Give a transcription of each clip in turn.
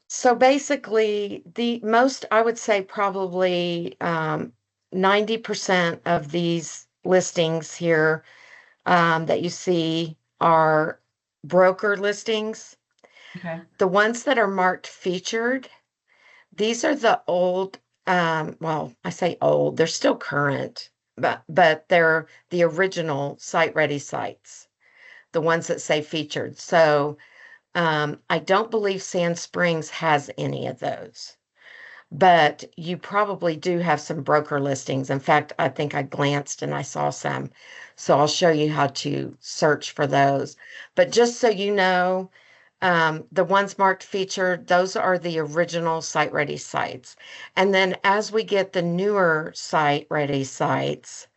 So basically, the most, I would say probably 90% of these listings here that you see are broker listings. Okay. The ones that are marked featured, these are the old, well, I say old, they're still current, but they're the original site ready sites, the ones that say featured. So I don't believe Sand Springs has any of those, but you probably do have some broker listings. In fact, I think I glanced and I saw some. So I'll show you how to search for those. But just so you know, the ones marked featured, those are the original site ready sites. And then as we get the newer site ready sites,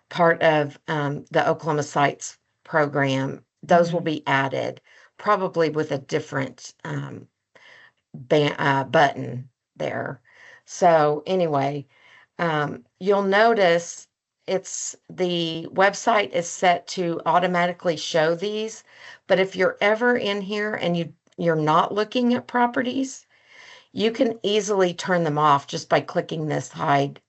part of the Oklahoma Sites program, those will Mhm. be added, probably with a different button there. So anyway, you'll notice it's the website is set to automatically show these, but if you're ever in here and you're not looking at properties, you can easily turn them off just by clicking this hide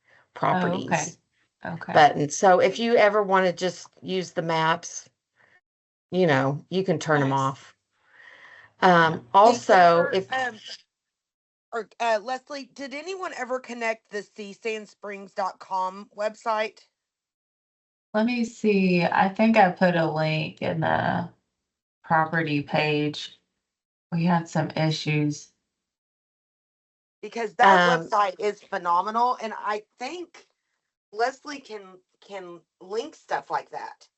Oh, okay. properties Okay. button. So if you ever want to just use the maps, you can turn them Nice. off. Hey Also, Jennifer, if or Leslie, did anyone ever connect the csandsprings.com website? Let me see. I think I put a link in the property page. We had some issues. Because that um, website is phenomenal, and I think Leslie can link stuff like that.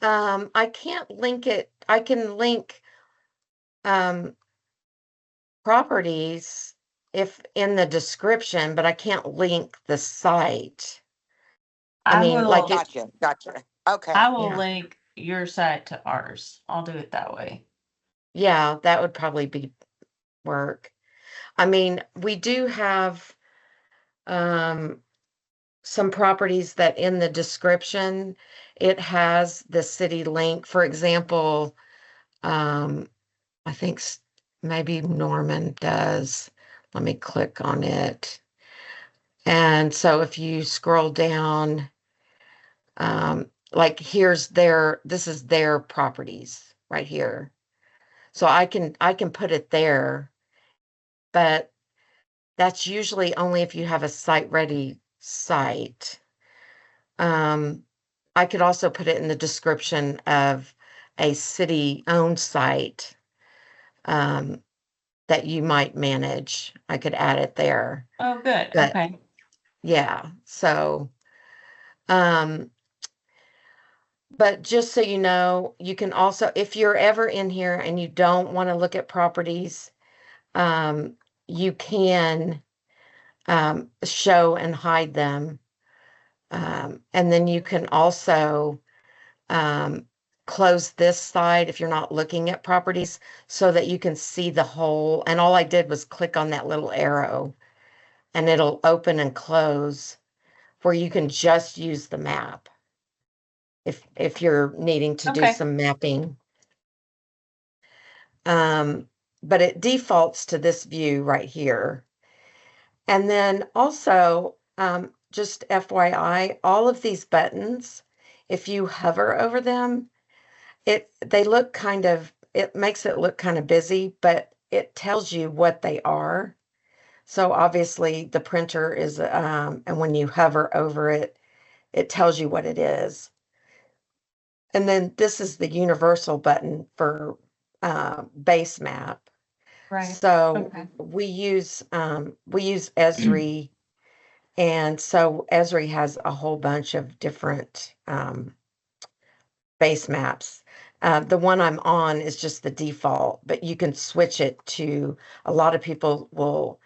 Um, I can't link it. I can link um, properties if in the description, but I can't link the site. I I mean, like will it, Gotcha. Okay. I will yeah, link your site to ours. I'll do it that way. yeah, that would probably be work. I mean, we do have um, some properties that in the description it has the city link. For example, um, I think maybe Norman does. Let me click on it. And so if you scroll down, like this is their properties right here. So I can put it there, but that's usually only if you have a site ready site. Um, I could also put it in the description of a city owned site um, that you might manage. I could add it there. Oh, good. But Okay. yeah, so um, but just so you know, you can also, if you're ever in here and you don't want to look at properties, um, you can show and hide them. And then you can also um, close this side if you're not looking at properties so that you can see the whole. And all I did was click on that little arrow and it'll open and close where you can just use the map if you're needing to do Okay. some mapping. Um, but it defaults to this view right here. And then also, just FYI, all of these buttons, if you hover over them, it makes it look kind of busy, but it tells you what they are. So obviously the printer is, and when you hover over it, it tells you what it is. And then this is the universal button for base map. Right. So Okay. we use Esri, and so Esri has a whole bunch of different base maps. The one I'm on is just the default, but you can switch it to. A lot of people will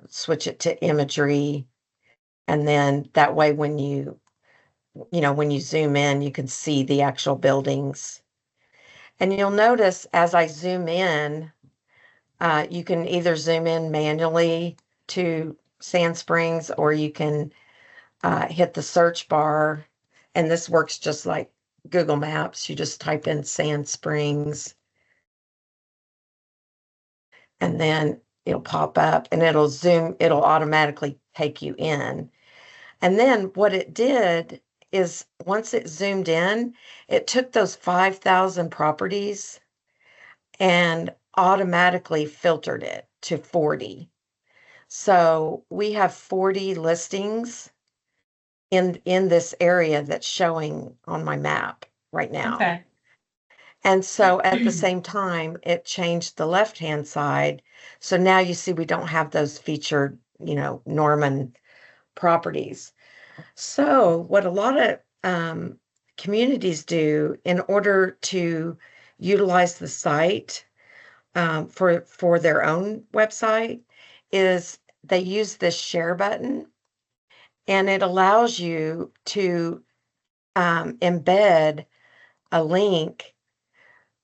switch it to imagery, and then that way when you zoom in, you can see the actual buildings. And you'll notice as I zoom in, you can either zoom in manually to Sand Springs or you can hit the search bar. And this works just like Google Maps. You just type in Sand Springs and then it'll pop up and it'll zoom, it'll automatically take you in. And then what it did is once it zoomed in, it took those 5,000 properties and automatically filtered it to 40. So we have 40 listings in this area that's showing on my map right now. Okay. And so at the same time, it changed the left-hand side. So now you see we don't have those featured, Norman properties. So what a lot of communities do in order to utilize the site for their own website is they use this share button, and it allows you to embed a link.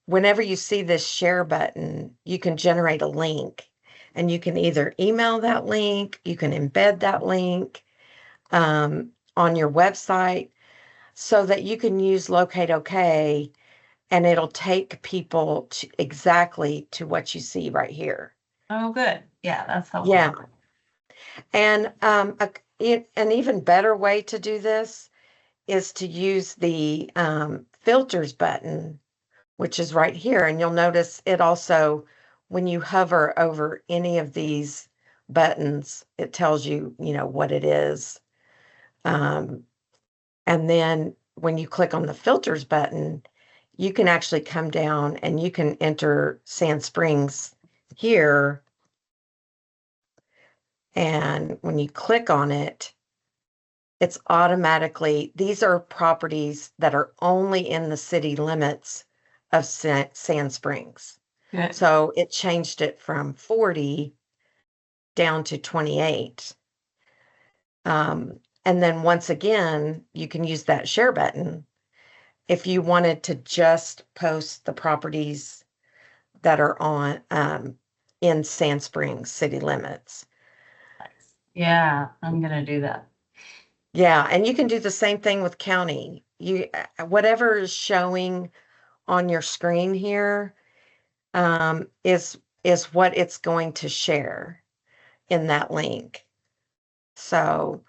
Whenever you see this share button, you can generate a link, and you can either email that link, you can embed that link on your website so that you can use Locate OK, and it'll take people exactly to what you see right here. Oh, good. Yeah, that's helpful. Yeah. And an even better way to do this is to use the filters button, which is right here. And you'll notice it also, when you hover over any of these buttons, it tells you, what it is. And then when you click on the filters button, you can actually come down and you can enter Sand Springs here. And when you click on it, it's automatically, these are properties that are only in the city limits of Sand Springs. Good. So it changed it from 40 down to 28. And then once again, you can use that share button if you wanted to just post the properties that are on in Sand Springs city limits. Yeah, I'm gonna do that. Yeah, and you can do the same thing with county. Whatever is showing on your screen here is what it's going to share in that link. So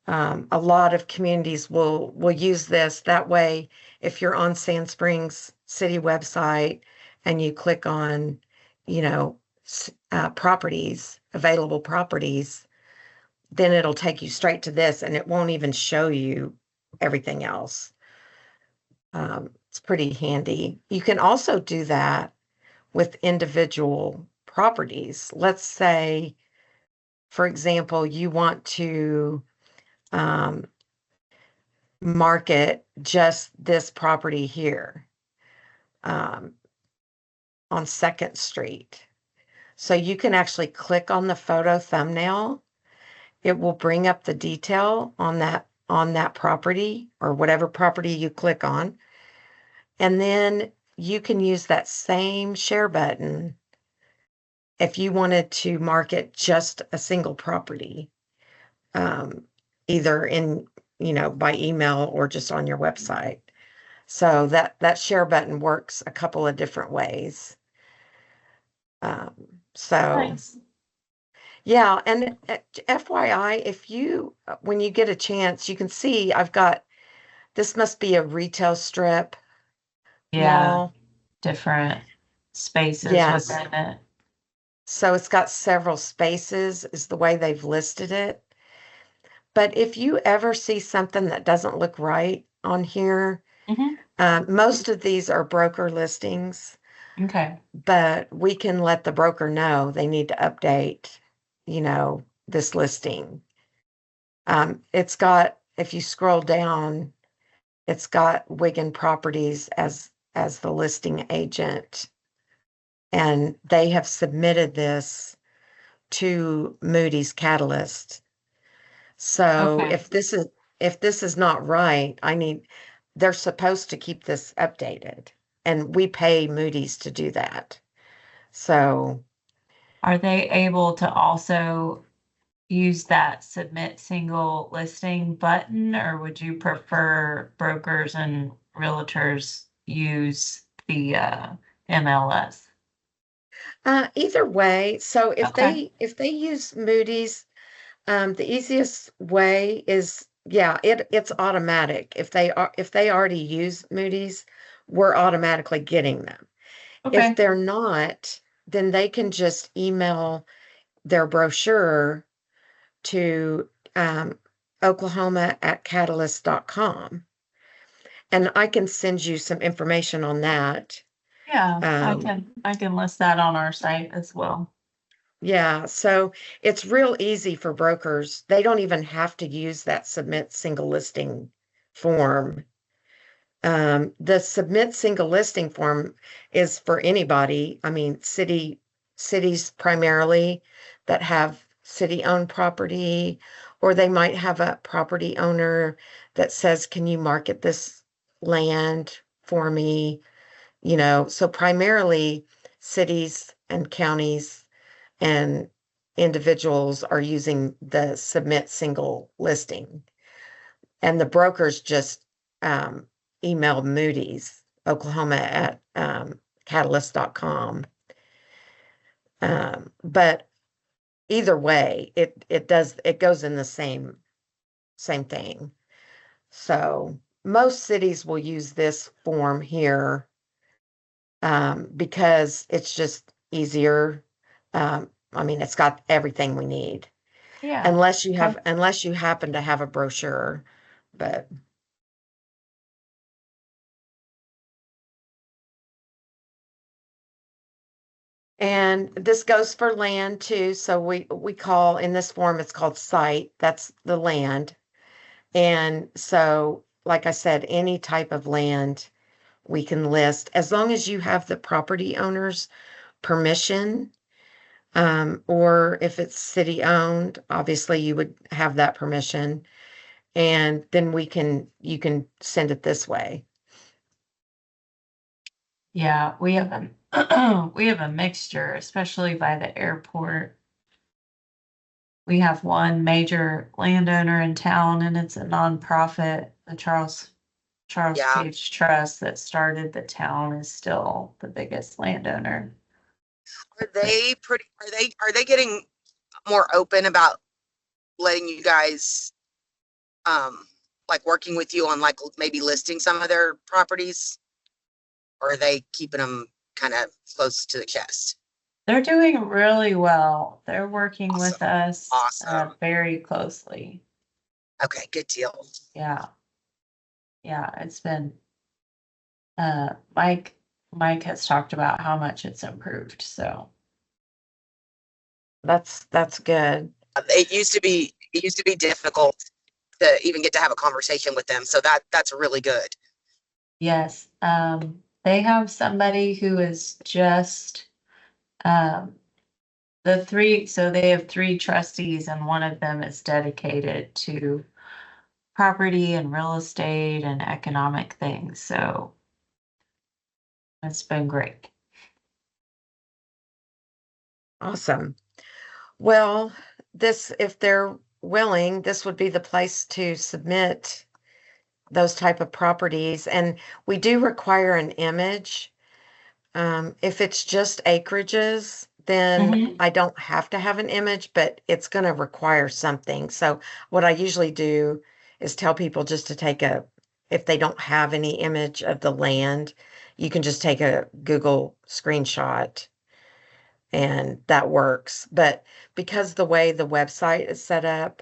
a lot of communities will use this. That way, if you're on Sand Springs city website and you click on, properties, available properties, then it'll take you straight to this, and it won't even show you everything else. It's pretty handy. You can also do that with individual properties. Let's say, for example, you want to market just this property here on 2nd Street. So you can actually click on the photo thumbnail. It will bring up the detail on that property or whatever property you click on. And then you can use that same share button if you wanted to market just a single property, either in, by email or just on your website. So that share button works a couple of different ways. So Nice. yeah, and FYI, if you, when you get a chance, you can see I've got, this must be a retail strip Yeah, mall. different spaces Yes. within it. So it's got several spaces is the way they've listed it. But if you ever see something that doesn't look right on here, most of these are broker listings, Okay. but we can let the broker know they need to update, this listing. It's got, if you scroll down, it's got Wigan Properties as the listing agent, and they have submitted this to Moody's Catalyst. So Okay. if this is not right, they're supposed to keep this updated, and we pay Moody's to do that. So Are they able to also use that submit single listing button, or would you prefer brokers and realtors use the MLS? Either way, so Okay. if they use Moody's, the easiest way is, yeah, it's automatic. If they already use Moody's, we're automatically getting them. If Okay. they're not, then they can just email their brochure to Oklahoma@catalyst.com. And I can send you some information on that. Yeah, Um, I can list that on our site as well. yeah, so it's real easy for brokers. They don't even have to use that submit single listing form. The submit single listing form is for anybody. I mean, cities primarily that have city-owned property, or they might have a property owner that says, "Can you market this land for me?" So primarily cities and counties and individuals are using the submit single listing. And the brokers just email Moody's, Oklahoma at catalyst.com. But either way, it goes in the same thing. So most cities will use this form here because it's just easier. I mean, it's got everything we need, Yeah. Okay. unless you happen to have a brochure, but. And this goes for land too. So we call in this form, it's called site. That's the land. And so, like I said, any type of land we can list as long as you have the property owner's permission. Or if it's city owned, obviously you would have that permission. And then you can send it this way. Yeah, we have we have a mixture, especially by the airport. We have one major landowner in town and it's a nonprofit. The Charles Yeah. Page Trust that started the town is still the biggest landowner. Are they getting more open about letting you guys like working with you on like maybe listing some of their properties? Or are they keeping them kind of close to the chest? They're doing really well. They're working with Awesome. us Awesome. very closely. Okay, good deal. Yeah. Yeah, it's been Mike has talked about how much it's improved, so That's good. It used to be difficult to even get to have a conversation with them. So that's really good. yes. They have somebody who is just um so they have three trustees and one of them is dedicated to property and real estate and economic things, so it's been great. Awesome. Well, if they're willing, this would be the place to submit those type of properties. And we do require an image. If it's just acreages, then Mhm. I don't have to have an image, but it's going to require something. So what I usually do is tell people just to if they don't have any image of the land, you can just take a Google screenshot and that works. But because the way the website is set up,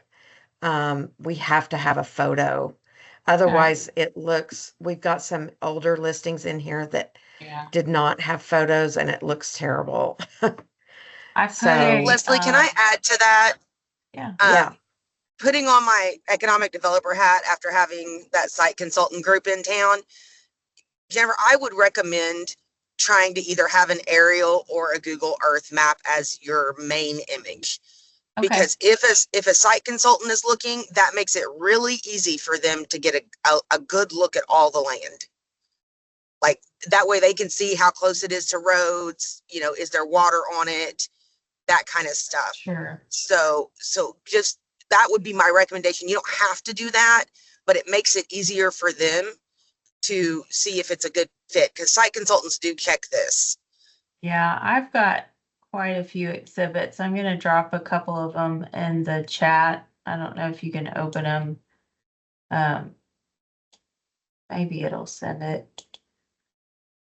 we have to have a photo. Okay. Otherwise, we've got some older listings in here that Yeah. did not have photos and it looks terrible. I put So, a Leslie, can I add to that? yeah. yeah, Putting on my economic developer hat after having that site consultant group in town, Jennifer, I would recommend trying to either have an aerial or a Google Earth map as your main image. Okay. Because if a site consultant is looking, that makes it really easy for them to get a good look at all the land. Like that way they can see how close it is to roads, is there water on it, that kind of stuff. Sure. So just that would be my recommendation. You don't have to do that, but it makes it easier for them to see if it's a good fit because site consultants do check this. Yeah, I've got quite a few exhibits. I'm gonna drop a couple of them in the chat. I don't know if you can open them. Um, maybe it'll send it.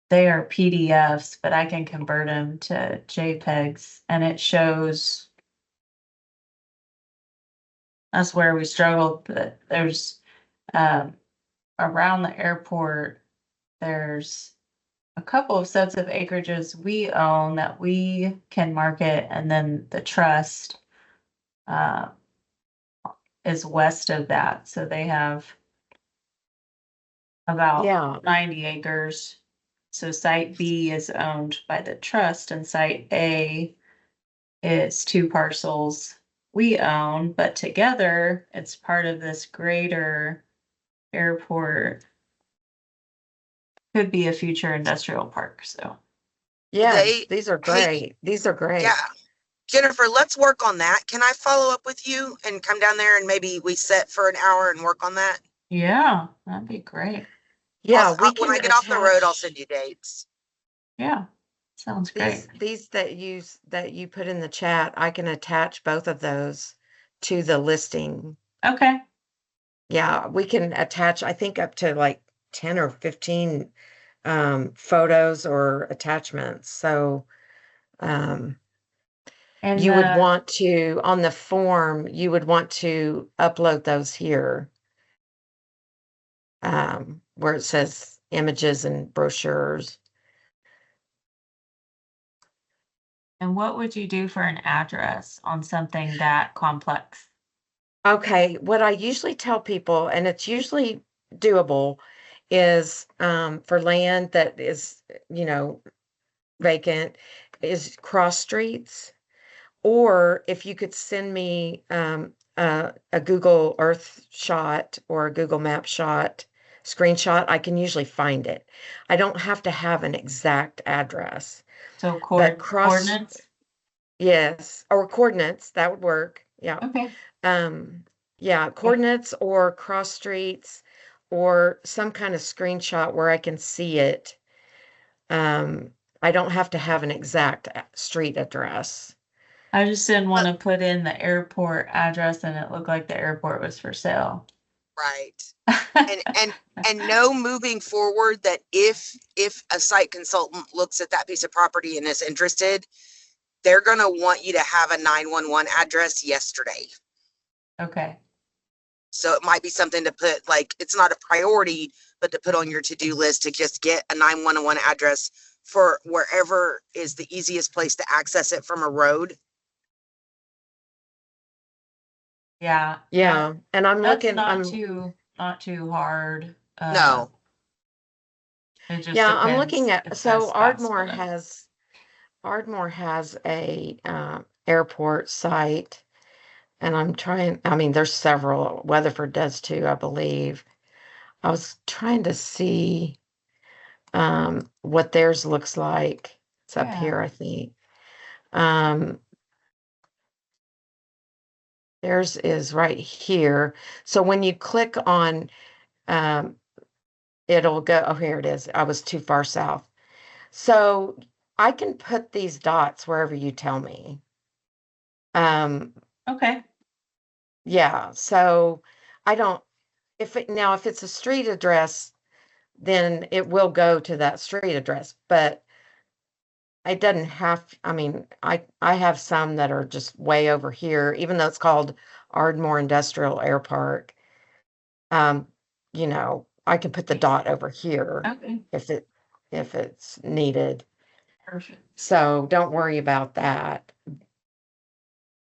They are PDFs, but I can convert them to JPEGs, and it shows. That's where we struggled, but there's around the airport, there's a couple of sets of acreages we own that we can market, and then the trust uh, is west of that. So they have about Yeah, 90 acres. So site B is owned by the trust, and site A is 2 parcels we own, but together it's part of this greater airport. Could be a future industrial park, so. yes, They, these are hey, great. These are yeah, great. Jennifer, let's work on that. Can I follow up with you and come down there and maybe we set for an hour and work on that? Yeah, that'd be great. Yeah, we When I can get off the road, I'll attach send you dates. Yeah, sounds great. these that you put in the chat. I can attach both of those to the listing. Okay, Yeah, we can attach, I think up to like 10 or 15 photos or attachments. So and you would want to, on the form, you would want to upload those here. Where it says images and brochures. and what would you do for an address on something that complex? Okay, what I usually tell people, and it's usually doable, is for land that is, vacant, is cross streets. Or if you could send me a Google Earth shot or a Google Map shot, screenshot, I can usually find it. I don't have to have an exact address, So but coordinates? yes, or coordinates, that would work. Yeah. Okay, Yeah, coordinates or cross streets or some kind of screenshot where I can see it. I don't have to have an exact street address. I just didn't Uh, want to put in the airport address and it looked like the airport was for sale. Right. And know moving forward that if a site consultant looks at that piece of property and is interested, they're gonna want you to have a 911 address yesterday. Okay, So it might be something to put, like, it's not a priority, but to put on your to-do list to just get a 911 address for wherever is the easiest place to access it from a road. yeah. Yeah, and I'm That's looking, not too hard. No, It just yeah, I'm looking depends at, if so that's fast enough. Ardmore has a airport site, and I'm trying, I mean, there's several, Weatherford does too, I believe. I was trying to see what theirs looks like. It's up Yeah. here, I think. Um, Theirs is right here. So when you click on, um, it'll go, oh, here it is. I was too far south. So I can put these dots wherever you tell me. Um, Okay. yeah, so I don't, if it's a street address, then it will go to that street address, but it doesn't have, I mean, I have some that are just way over here, even though it's called Ardmore Industrial Air Park. Um, I can put the dot over here Okay. if it's needed. Perfect. So don't worry about that.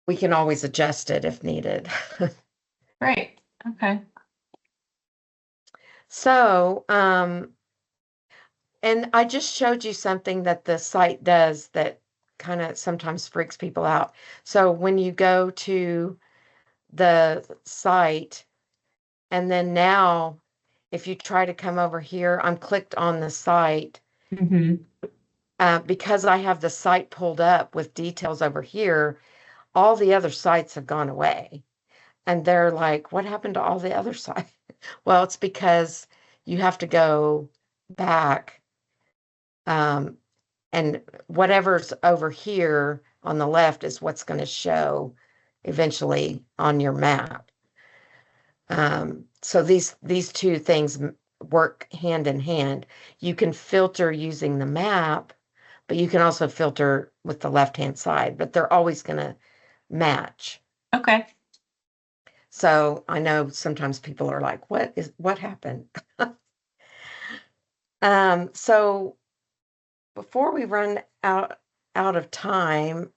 We can always adjust it if needed. Great. Okay. So, and I just showed you something that the site does that kind of sometimes freaks people out. So when you go to the site, and then now, if you try to come over here, I'm clicked on the site. Mm-hmm. Because I have the site pulled up with details over here, all the other sites have gone away. And they're like, what happened to all the other sites? Well, it's because you have to go back And whatever's over here on the left is what's going to show eventually on your map. So these two things work hand in hand. You can filter using the map, but you can also filter with the left-hand side, but they're always going to match. Okay. So I know sometimes people are like, what happened? So before we run out of time,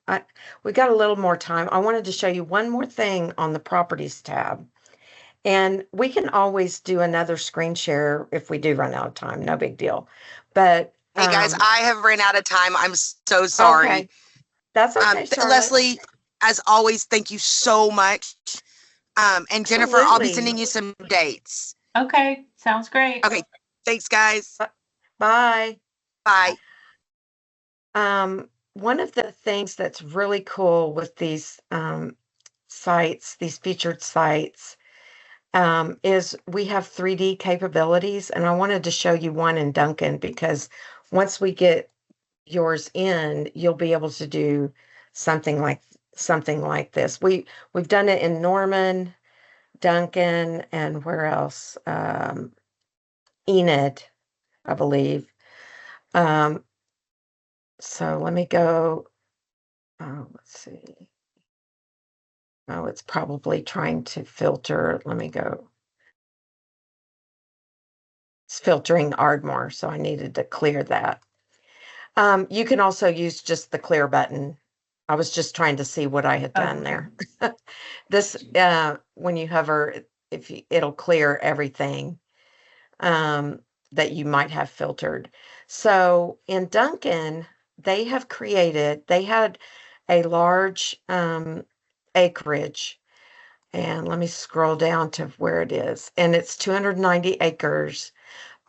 we got a little more time. I wanted to show you one more thing on the properties tab. And we can always do another screen share if we do run out of time, no big deal. But Hey guys, I have ran out of time. I'm so sorry. okay. That's okay, Charlotte. Leslie, as always, thank you so much. And Jennifer, I'll be Absolutely. sending you some dates. Okay. Sounds great. Okay. Thanks, guys. Bye. Bye. One of the things that's really cool with these sites, these featured sites, is we have 3D capabilities, and I wanted to show you one in Duncan because once we get yours in, you'll be able to do something like this. We've done it in Norman, Duncan, and where else? Enid, I believe. So let me go. Let's see. Oh, it's probably trying to filter. Let me go. It's filtering Ardmore, so I needed to clear that. You can also use just the clear button. I was just trying to see what I had done there. This, when you hover, it'll clear everything that you might have filtered. So in Duncan, they had a large acreage. And let me scroll down to where it is. And it's 290 acres,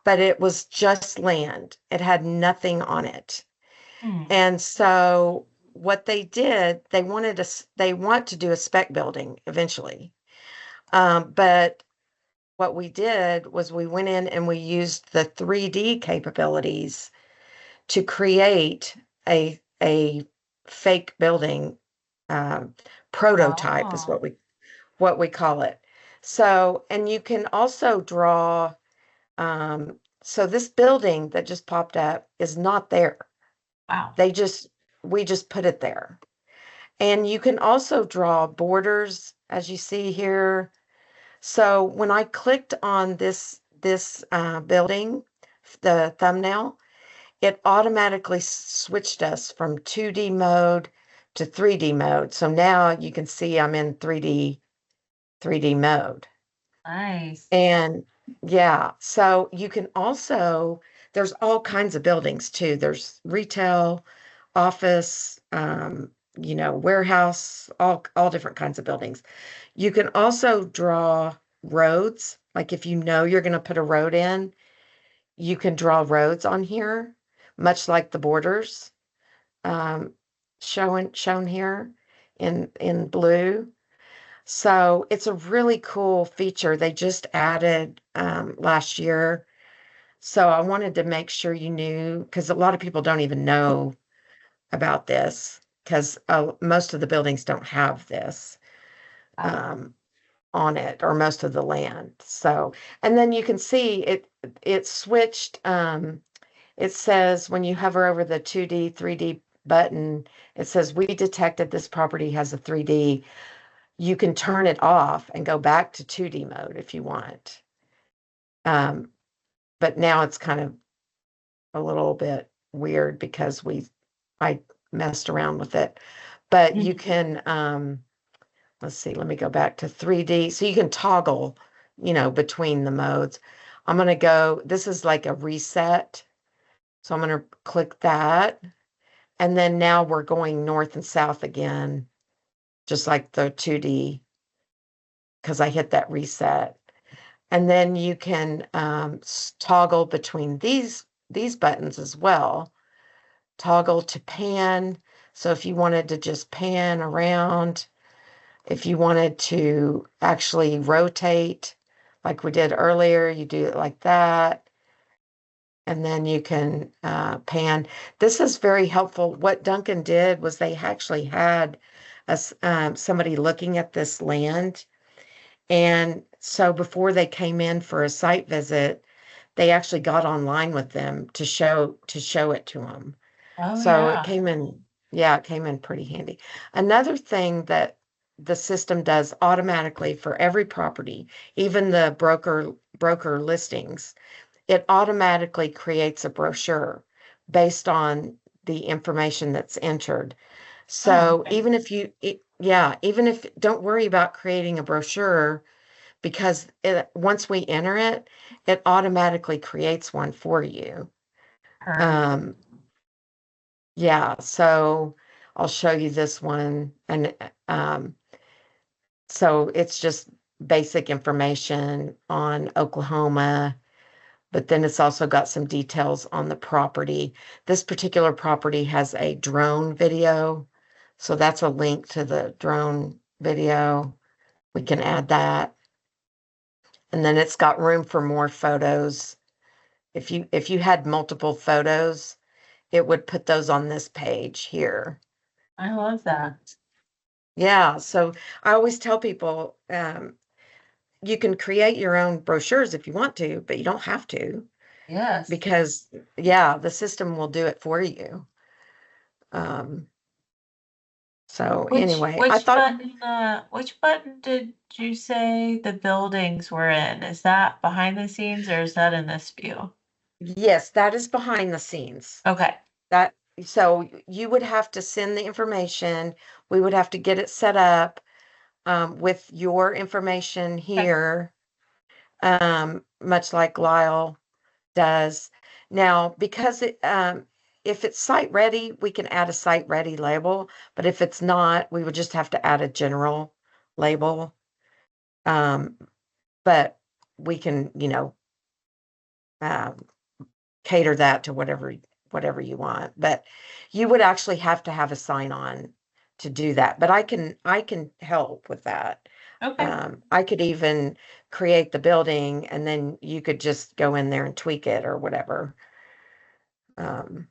but it was just land. It had nothing on it. And so what they did, they want to do a spec building eventually. But what we did was we went in and we used the 3D capabilities to create a fake building prototype is what we call it. So, and you can also draw, so this building that just popped up is not there. Wow. We just put it there. And you can also draw borders as you see here. So when I clicked on this building, the thumbnail, it automatically switched us from 2D mode to 3D mode. So now you can see I'm in 3D mode. Nice. And yeah, so you can also, there's all kinds of buildings too. There's retail, office, warehouse, all different kinds of buildings. You can also draw roads. Like if you know you're going to put a road in, you can draw roads on here, much like the borders shown here in blue. So it's a really cool feature they just added last year. So I wanted to make sure you knew, because a lot of people don't even know about this, because most of the buildings don't have this on it, or most of the land. So, and then you can see it switched. It says when you hover over the 2D, 3D button, it says we detected this property has a 3D. You can turn it off and go back to 2D mode if you want. But now it's kind of a little bit weird because I messed around with it. But you can, let's see, let me go back to 3D. So you can toggle, between the modes. I'm going to go, this is like a reset. So I'm going to click that. And then now we're going north and south again, just like the 2D, because I hit that reset. And then you can toggle between these buttons as well. Toggle to pan. So if you wanted to just pan around, if you wanted to actually rotate like we did earlier, you do it like that. And then you can pan. This is very helpful. What Duncan did was they actually had somebody looking at this land. And so before they came in for a site visit, they actually got online with them to show it to them. Oh, So it yeah. came in, yeah, it came in pretty handy. Another thing that the system does automatically for every property, even the broker listings, it automatically creates a brochure based on the information that's entered. Oh, So okay. even if yeah, even if, don't worry about creating a brochure because once we enter it, it automatically creates one for you. Perfect. Um, yeah, so I'll show you this one. And so it's just basic information on Oklahoma, but then it's also got some details on the property. This particular property has a drone video, so that's a link to the drone video. We can add that. And then it's got room for more photos. If you had multiple photos, it would put those on this page here. I love that. Yeah, so I always tell people you can create your own brochures if you want to, but you don't have to Yes. because, yeah, the system will do it for you. Um, so anyway, I thought, Which button did you say the buildings were in? Is that behind the scenes or is that in this view? yes, that is behind the scenes. Okay. That, so you would have to send the information. We would have to get it set up with your information here, much like Lyle does. Now, because if it's site ready, we can add a site ready label, but if it's not, we would just have to add a general label. Um, but we can, um, cater that to whatever you want. But you would actually have to have a sign on to do that. But I can help with that. Okay. I could even create the building and then you could just go in there and tweak it or whatever. Um,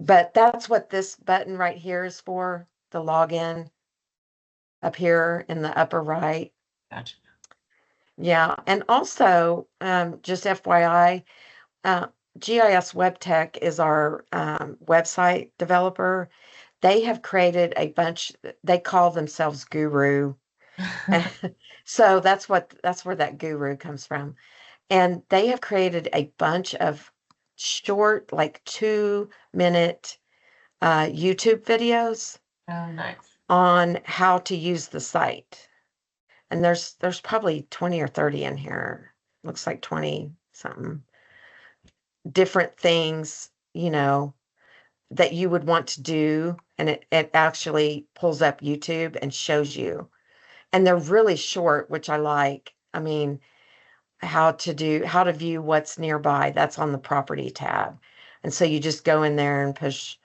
but that's what this button right here is for, the login up here in the upper right. Gotcha. Yeah. And also, just FYI, GIS Web Tech is our website developer. They have created a bunch, they call themselves Guru. So that's where that guru comes from. And they have created a bunch of short, like 2-minute YouTube videos Oh, nice. on how to use the site. And there's probably 20 or 30 in here. Looks like 20 something different things, that you would want to do. And it actually pulls up YouTube and shows you. And they're really short, which I like. I mean, how to view what's nearby. That's on the property tab. And so you just go in there and push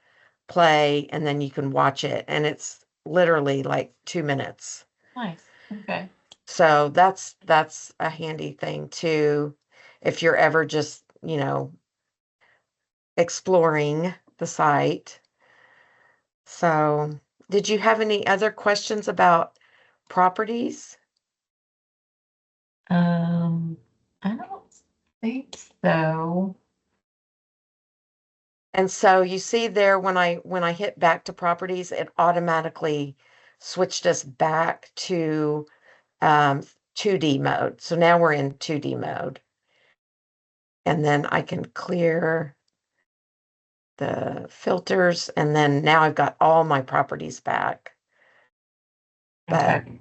play and then you can watch it. And it's literally like 2 minutes. Nice. Okay. So that's a handy thing too. If you're ever just, exploring the site. So did you have any other questions about properties? I don't think so. And so you see there when I hit back to properties, it automatically switched us back to 2D mode. So now we're in 2D mode. And then I can clear the filters and then now I've got all my properties back. But Okay.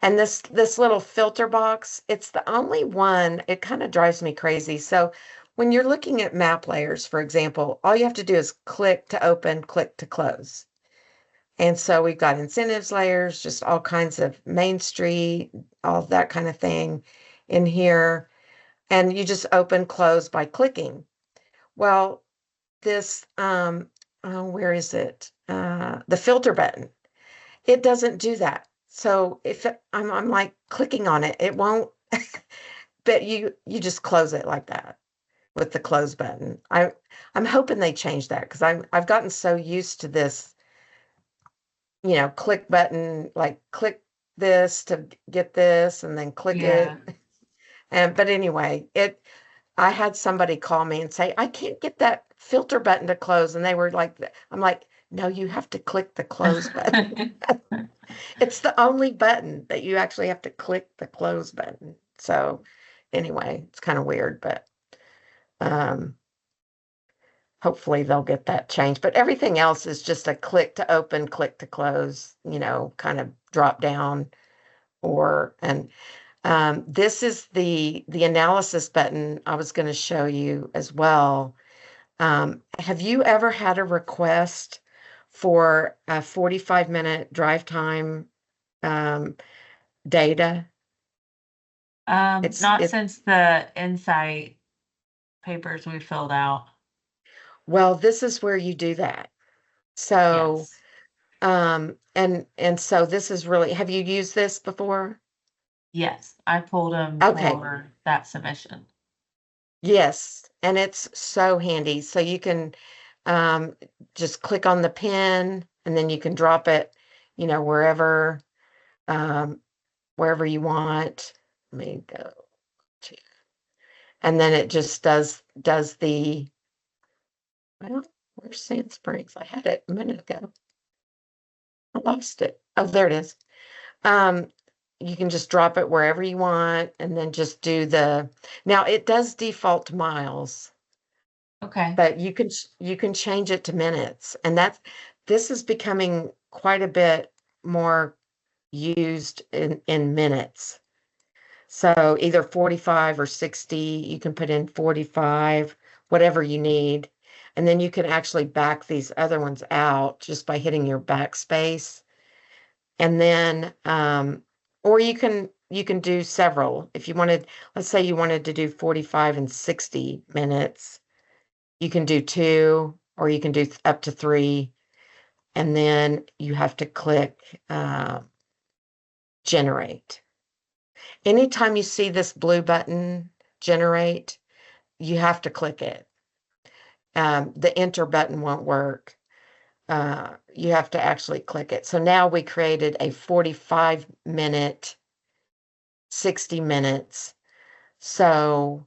and this little filter box, it's the only one, it kind of drives me crazy. So when you're looking at map layers, for example, all you have to do is click to open, click to close. And so we've got incentives layers, just all kinds of Main Street, all that kind of thing in here. And you just open, close by clicking. Well, this, oh, where is it? The filter button. It doesn't do that. So if I'm like clicking on it, it won't, but you just close it like that. with the close button. I'm hoping they change that because I've gotten so used to this, click button, like click this to get this and then click it. Yeah. But anyway, I had somebody call me and say, I can't get that filter button to close. And they were like, I'm like, no, you have to click the close button. It's the only button that you actually have to click the close button. So anyway, it's kind of weird, but um, hopefully they'll get that changed. But everything else is just a click to open, click to close, kind of drop down and this is the analysis button I was going to show you as well. Have you ever had a request for a 45-minute drive time data? Not It since the insight papers we filled out. Well, this is where you do that. So, Yes. and so this is really, have you used this before? Yes, I pulled them Okay. for that submission. Yes, and it's so handy. So you can just click on the pin and then you can drop it, wherever wherever you want. Let me go to, and then it just does the, well, where's Sand Springs? I had it a minute ago. I lost it. Oh, there it is. You can just drop it wherever you want and then just do now it does default to miles, Okay. but you can change it to minutes. And this is becoming quite a bit more used in minutes. So either 45 or 60, you can put in 45, whatever you need. And then you can actually back these other ones out just by hitting your backspace. And then, or you can do several. If you wanted, let's say you wanted to do 45 and 60 minutes, you can do 2, or you can do up to 3. And then you have to click generate. Anytime you see this blue button, generate, you have to click it. The enter button won't work. You have to actually click it. So now we created a 45-minute, 60 minutes. So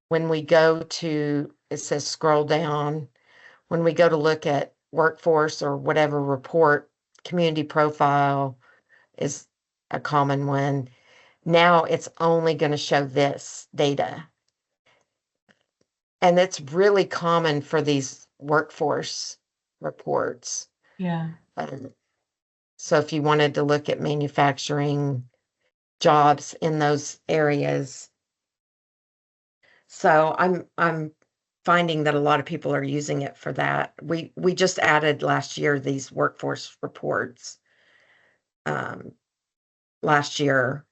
when we go to, it says scroll down, when we go to look at workforce or whatever report, community profile is a common one. Now it's only going to show this data. And it's really common for these workforce reports. Yeah. So if you wanted to look at manufacturing jobs in those areas. So I'm finding that a lot of people are using it for that. We just added last year these workforce reports last year.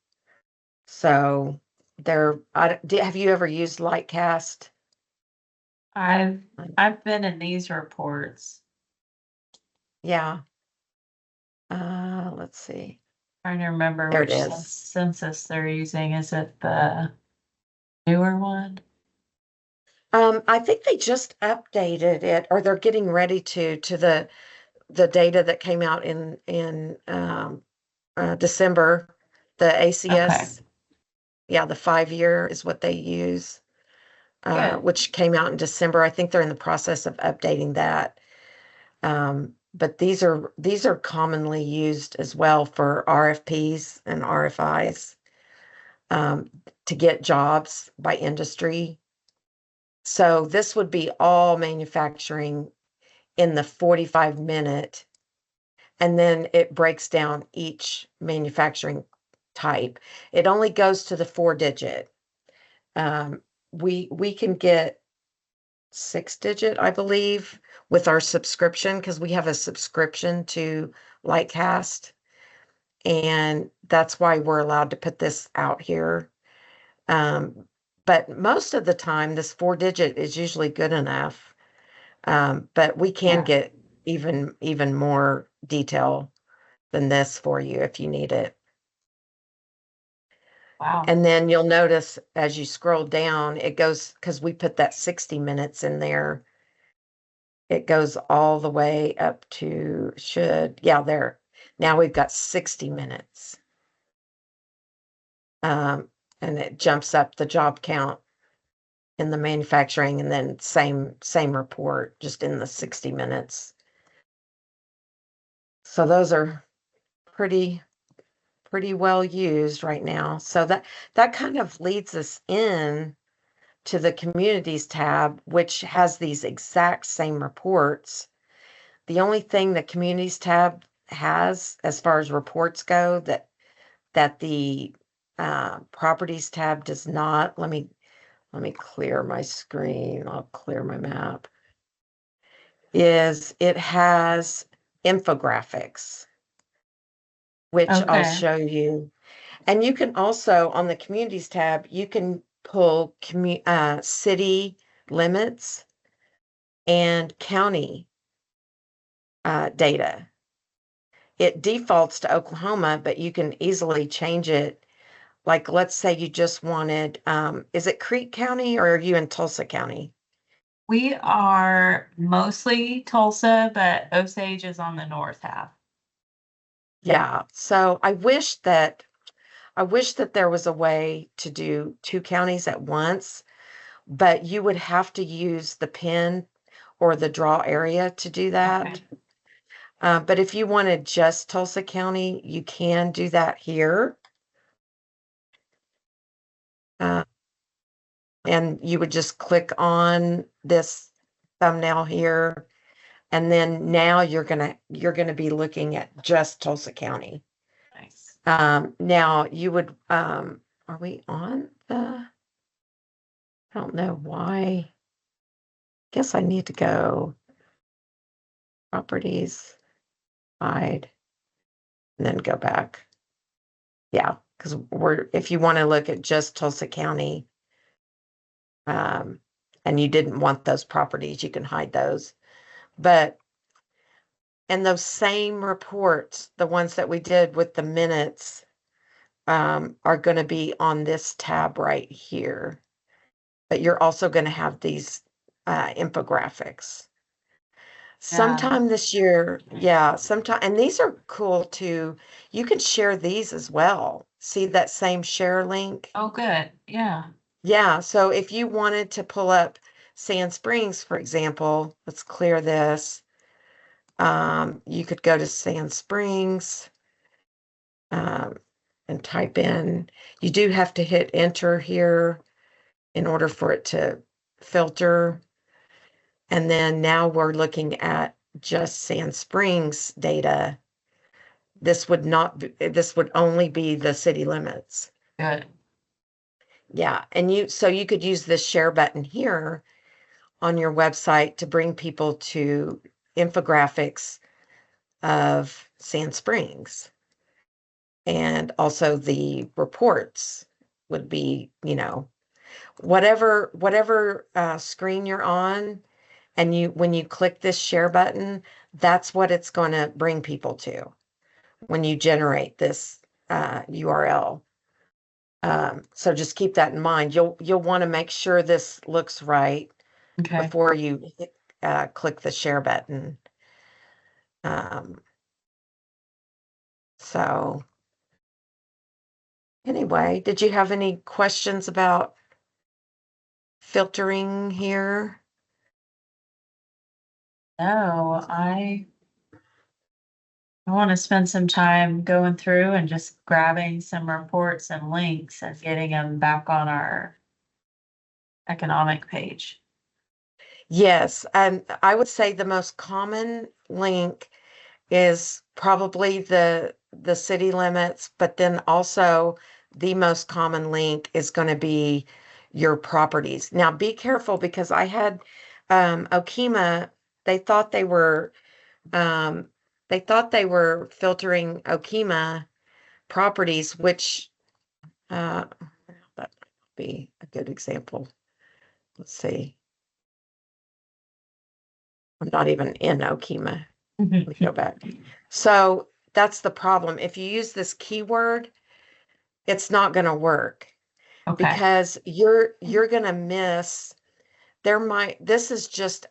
So have you ever used Lightcast? I've been in these reports. Yeah. Let's see. Trying to remember There which it is. census they're using. Is it the newer one? I think they just updated it, or they're getting ready to the data that came out in December, the ACS. Yeah, the 5-year is what they use, Good. which came out in December. I think they're in the process of updating that. But these are commonly used as well for RFPs and RFIs to get jobs by industry. So this would be all manufacturing in the 45-minute, and then it breaks down each manufacturing type. It only goes to the 4-digit. We can get 6-digit, I believe, with our subscription, because we have a subscription to Lightcast, and that's why we're allowed to put this out here. But most of the time, this 4-digit is usually good enough. But we can get even more detail than this for you if you need it. Wow. And then you'll notice as you scroll down, it goes, because we put that 60 minutes in there. It goes all the way up to there. Now we've got 60 minutes. And it jumps up the job count in the manufacturing, and then same report, just in the 60 minutes. So those are pretty well used right now. So that kind of leads us in to the communities tab, which has these exact same reports. The only thing the communities tab has, as far as reports go, that the properties tab does not. Let me clear my screen. I'll clear my map. Is it has infographics, which I'll Okay. show you. And you can also, on the communities tab, you can pull city limits and county data. It defaults to Oklahoma, but you can easily change it. Like, let's say you just wanted, is it Creek County, or are you in Tulsa County? We are mostly Tulsa, but Osage is on the north half. Yeah. So I wish that there was a way to do 2 counties at once, but you would have to use the pin or the draw area to do that. Okay. But if you wanted just Tulsa County, you can do that here. And you would just click on this thumbnail here, and then now you're gonna be looking at just Tulsa County. Nice. Now you would, are we on the, I don't know why. Guess I need to go properties, hide, and then go back. Yeah, because if you want to look at just Tulsa County, and you didn't want those properties, you can hide those. But, and those same reports, the ones that we did with the minutes, are going to be on this tab right here. But you're also going to have these infographics. Sometime this year, sometime, and these are cool too. You can share these as well. See that same share link? Oh, good. Yeah. Yeah, so if you wanted to pull up Sand Springs, for example, let's clear this. You could go to Sand Springs, and type in, you do have to hit enter here in order for it to filter. And then now we're looking at just Sand Springs data. This would only be the city limits. Good. Yeah, and so you could use this share button here on your website to bring people to infographics of Sand Springs. And also the reports would be, whatever screen you're on, and when you click this share button, that's what it's going to bring people to when you generate this URL. So just keep that in mind. You'll want to make sure this looks right Okay. before you click the share button. So anyway, did you have any questions about filtering here? No, I want to spend some time going through and just grabbing some reports and links and getting them back on our economic page. Yes, and I would say the most common link is probably the city limits, but then also the most common link is going to be your properties. Now be careful, because I had Okemah, they thought they were filtering Okemah properties, which that might be a good example. Let's see. I'm not even in Okemah. Let me go back. So that's the problem. If you use this keyword it's not going to work Okay, because you're going to miss. This is just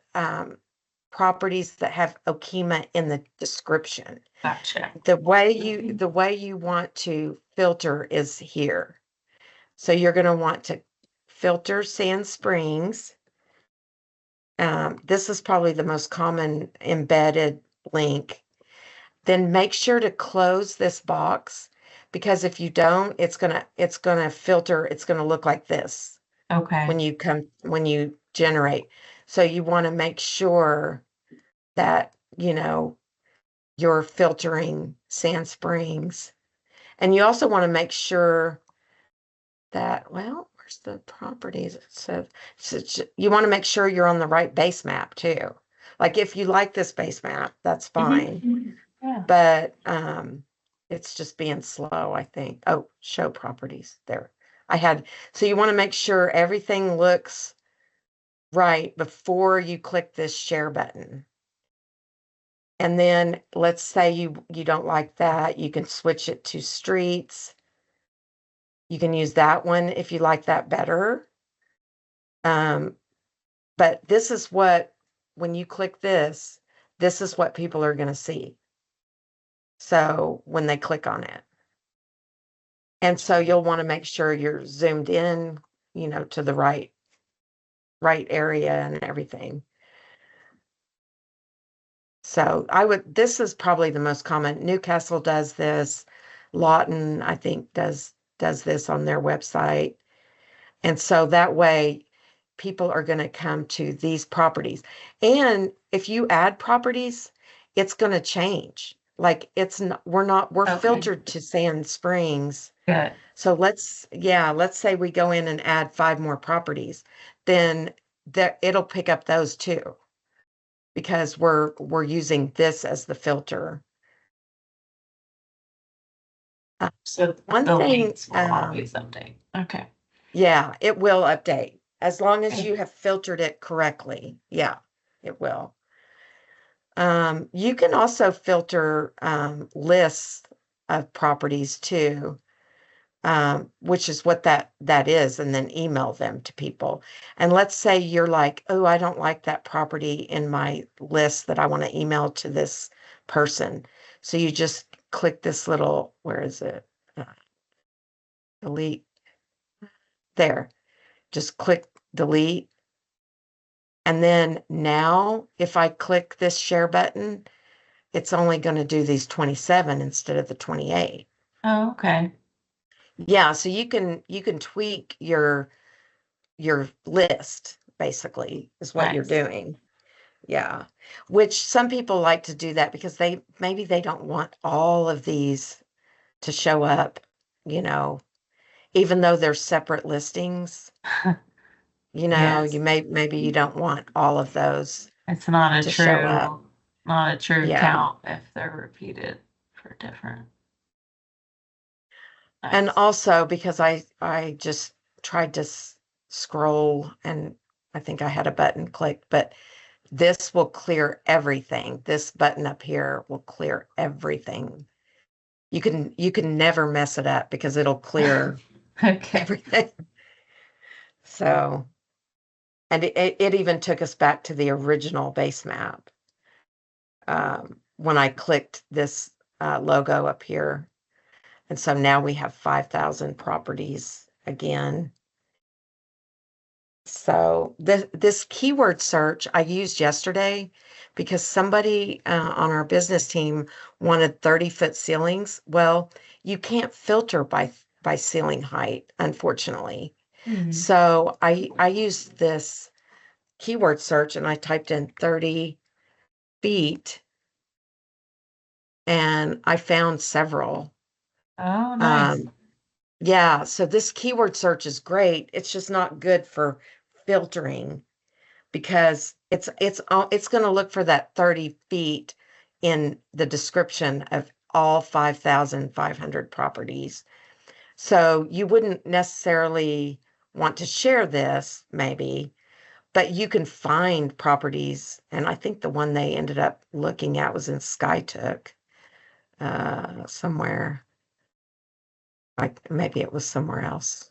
properties that have Okema in the description. gotcha. The way you want to filter is here. So you're going to want to filter Sand Springs. This is probably the most common embedded link. Then make sure to close this box because if you don't, it's gonna filter, it's gonna look like this Okay, when you generate. So you want to make sure that, you're filtering Sand Springs. And you also want to make sure that, well, where's the properties? You want to make sure you're on the right base map too. Like if you like this base map, that's fine. Mhm. Yeah, But it's just being slow, I think. Oh, show properties there. So you want to make sure everything looks right before you click this share button. And then let's say you don't like that, you can switch it to streets. You can use that one if you like that better. But this is when you click this is what people are going to see. So when they click on it. And so you'll want to make sure you're zoomed in, to the right area and everything. So this is probably the most common. Newcastle does this. Lawton, I think, does this on their website. And so that way people are going to come to these properties. And if you add properties, it's going to change. Like we're Okay. filtered to Sand Springs. good. So let's say we go in and add 5 more properties, then it'll pick up those too, because we're using this as the filter. So One the thing, links will always update. Okay. yeah, it will update as long as you have filtered it correctly. Yeah, it will. You can also filter lists of properties too. Which is what that is, and then email them to people. And let's say you're like, oh, I don't like that property in my list that I want to email to this person. So you just click this little, where is it? Delete. There. Just click delete. And then now, if I click this share button, it's only going to do these 27 instead of the 28. Oh, okay. Yeah, so you can tweak your list, basically, is what you're Nice. doing. Yeah. Which some people like to do that because maybe they don't want all of these to show up, even though they're separate listings. Yes. Maybe you don't want all of those It's not a to show up. true Yeah. count if they're repeated for different. And Nice. also because I just tried to scroll and I think I had a button clicked, but this will clear everything. This button up here will clear everything. You can never mess it up because it'll clear Okay. everything. So, and it even took us back to the original base map. When I clicked this logo up here. And so now we have 5,000 properties again. So this keyword search I used yesterday because somebody on our business team wanted 30-foot ceilings. Well, you can't filter by ceiling height, unfortunately. Mhm. So I used this keyword search and I typed in 30 feet and I found several. Oh, nice. Yeah, so this keyword search is great. It's just not good for filtering because it's going to look for that 30 feet in the description of all 5,500 properties. So you wouldn't necessarily want to share this, maybe, but you can find properties. And I think the one they ended up looking at was in Skytook somewhere. Maybe it was somewhere else.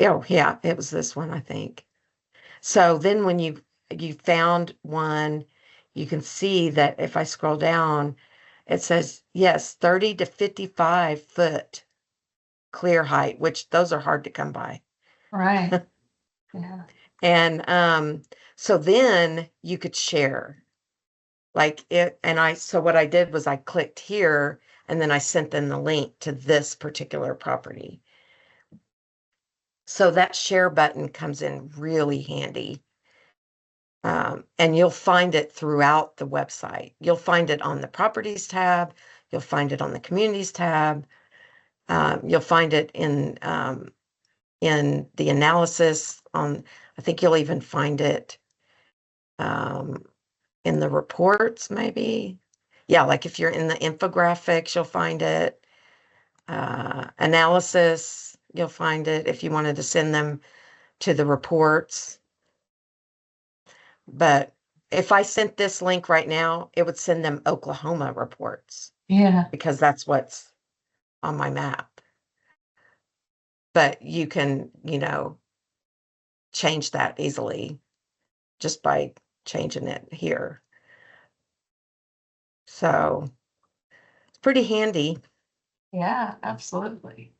Oh, yeah, it was this one, I think. So then when you found one, you can see that if I scroll down, it says, yes, 30 to 55 foot clear height, which those are hard to come by. Right. Yeah. And so then you could share like it, so what I did was I clicked here and then I sent them the link to this particular property. So that share button comes in really handy. And you'll find it throughout the website. You'll find it on the properties tab. You'll find it on the communities tab. You'll find it in the analysis on, I think you'll even find it in the reports, maybe. Yeah, like if you're in the infographics, you'll find it. Analysis, you'll find it if you wanted to send them to the reports. But if I sent this link right now, it would send them Oklahoma reports Yeah. because that's what's on my map. But you can, change that easily just by changing it here. So it's pretty handy. Yeah, absolutely.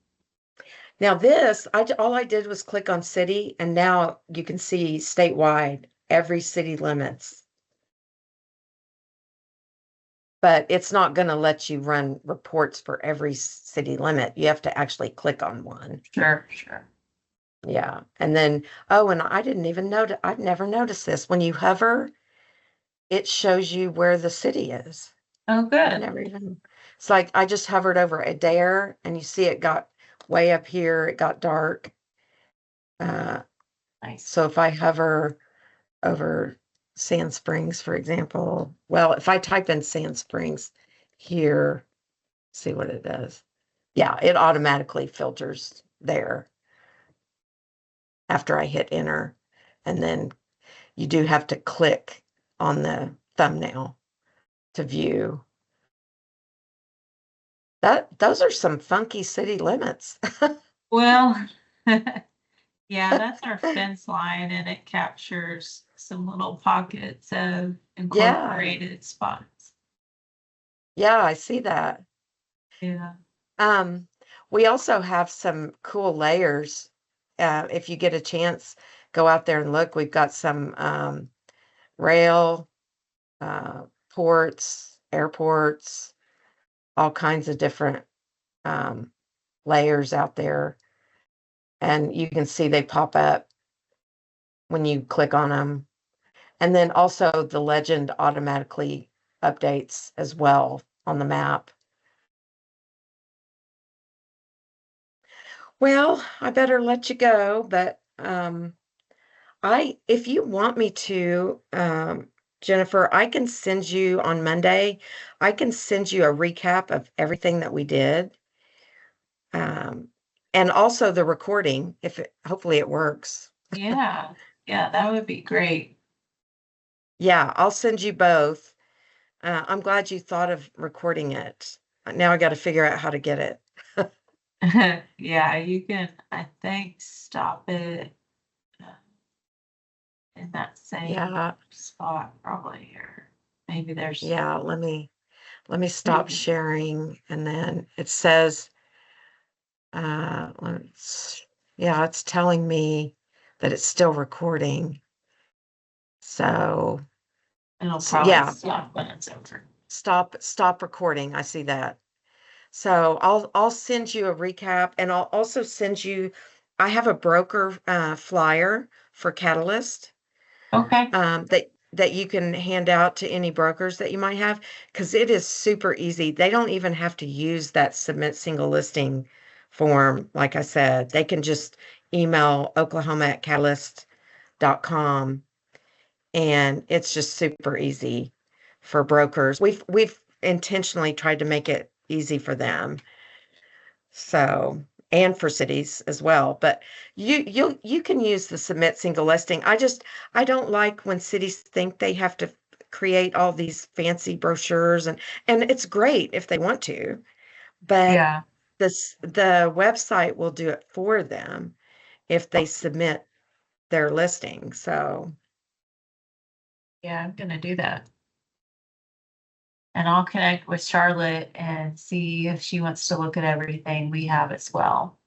Now this, all I did was click on city, and now you can see statewide, every city limits. But it's not going to let you run reports for every city limit. You have to actually click on one. Sure, sure. Yeah. And then, oh, and I didn't even notice, I've never noticed this. When you hover, it shows you where the city is. Oh, I good. never even, it's like I just hovered over Adair and you see it got way up here, it got dark. Nice. So if I hover over Sand Springs, for example, well, if I type in Sand Springs here, see what it does. Yeah, it automatically filters there after I hit enter. And then you do have to click on the thumbnail to view. Those are some funky city limits. Well, yeah, that's our fence line and it captures some little pockets of incorporated spots. Yeah, I see that. Yeah. We also have some cool layers. If you get a chance, go out there and look. We've got some rail, ports, airports, all kinds of different layers out there. And you can see they pop up when you click on them. And then also the legend automatically updates as well on the map. Well, I better let you go, but if you want me to, Jennifer, I can send you on Monday, I can send you a recap of everything that we did. And also the recording, hopefully it works. Yeah. Yeah, that would be great. Yeah, I'll send you both. I'm glad you thought of recording it. Now I got to figure out how to get it. Yeah, you can, I think, stop it in that same Yeah, spot probably here. Maybe there's. yeah, let me stop sharing, and then it says, yeah, it's telling me that it's still recording. So It'll probably yeah, stop when it's over. stop recording. I see that. So I'll send you a recap, and I'll also send you, I have a broker flyer for Catalyst Okay. that you can hand out to any brokers that you might have, because it is super easy. They don't even have to use that submit single listing form. Like I said, they can just email oklahoma@catalyst.com, and it's just super easy for brokers. We've intentionally tried to make it easy for them. So, and for cities as well. But you can use the submit single listing. I don't like when cities think they have to create all these fancy brochures, and it's great if they want to, but Yeah. the website will do it for them if they submit their listing. So, Yeah, I'm gonna do that. And I'll connect with Charlotte and see if she wants to look at everything we have as well.